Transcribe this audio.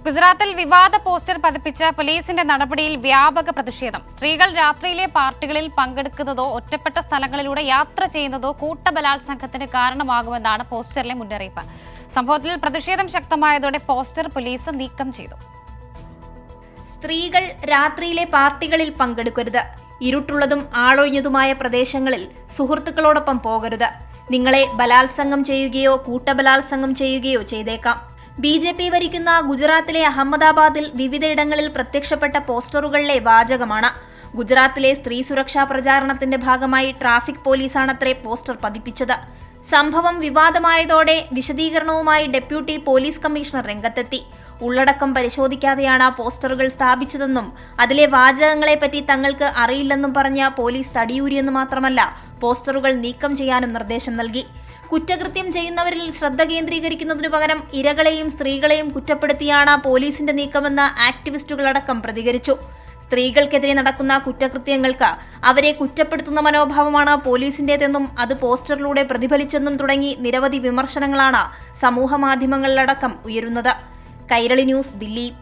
ഗുജറാത്തിൽ വിവാദ പോസ്റ്റർ പതിപ്പിച്ച പോലീസിന്റെ നടപടിയിൽ വ്യാപക പ്രതിഷേധം. സ്ത്രീകൾ രാത്രിയിലെ പാർട്ടികളിൽ പങ്കെടുക്കുന്നതോ ഒറ്റപ്പെട്ട സ്ഥലങ്ങളിലൂടെ യാത്ര ചെയ്യുന്നതോ കൂട്ടബലാത്സംഗത്തിന് കാരണമാകുമെന്നാണ് പോസ്റ്ററിലെ മുന്നറിയിപ്പ്. സംഭവത്തിൽ പ്രതിഷേധം ശക്തമായതോടെ പോസ്റ്റർ പോലീസ് നീക്കം ചെയ്തു. സ്ത്രീകൾ രാത്രിയിലെ പാർട്ടികളിൽ പങ്കെടുക്കരുത്. ഇരുട്ടുള്ളതും ആളൊഴിഞ്ഞതുമായ പ്രദേശങ്ങളിൽ സുഹൃത്തുക്കളോടൊപ്പം പോകരുത്. നിങ്ങളെ ബലാത്സംഗം ചെയ്യുകയോ കൂട്ടബലാത്സംഗം ചെയ്യുകയോ ചെയ്തേക്കാം. BJP ഭരിക്കുന്ന ഗുജറാത്തിലെ അഹമ്മദാബാദിൽ വിവിധയിടങ്ങളിൽ പ്രത്യക്ഷപ്പെട്ട പോസ്റ്ററുകളിലെ വാചകമാണ്. ഗുജറാത്തിലെ സ്ത്രീ സുരക്ഷാ പ്രചാരണത്തിന്റെ ഭാഗമായി ട്രാഫിക് പോലീസാണത്രേ പോസ്റ്റർ പതിപ്പിച്ചത്. സംഭവം വിവാദമായതോടെ വിശദീകരണവുമായി ഡെപ്യൂട്ടി പോലീസ് കമ്മീഷണർ രംഗത്തെത്തി. ഉള്ളടക്കം പരിശോധിക്കാതെയാണ് പോസ്റ്ററുകൾ സ്ഥാപിച്ചതെന്നും അതിലെ വാചകങ്ങളെപ്പറ്റി തങ്ങൾക്ക് അറിയില്ലെന്നും പറഞ്ഞ പോലീസ് തടിയൂരിയെന്ന് മാത്രമല്ല, പോസ്റ്ററുകൾ നീക്കം ചെയ്യാനും നിർദ്ദേശം നൽകി. കുറ്റകൃത്യം ചെയ്യുന്നവരിൽ ശ്രദ്ധ കേന്ദ്രീകരിക്കുന്നതിനു പകരം ഇരകളെയും സ്ത്രീകളെയും കുറ്റപ്പെടുത്തിയാണ് പോലീസിന്റെ നീക്കമെന്ന് ആക്ടിവിസ്റ്റുകളടക്കം പ്രതികരിച്ചു. സ്ത്രീകൾക്കെതിരെ നടക്കുന്ന കുറ്റകൃത്യങ്ങൾക്ക് അവരെ കുറ്റപ്പെടുത്തുന്ന മനോഭാവമാണ് പോലീസിന്റേതെന്നും അത് പോസ്റ്ററിലൂടെ പ്രതിഫലിച്ചെന്നും തുടങ്ങി നിരവധി വിമർശനങ്ങളാണ് സമൂഹമാധ്യമങ്ങളിലടക്കം ഉയരുന്നത്. കൈരളി ന്യൂസ്, ദില്ലി.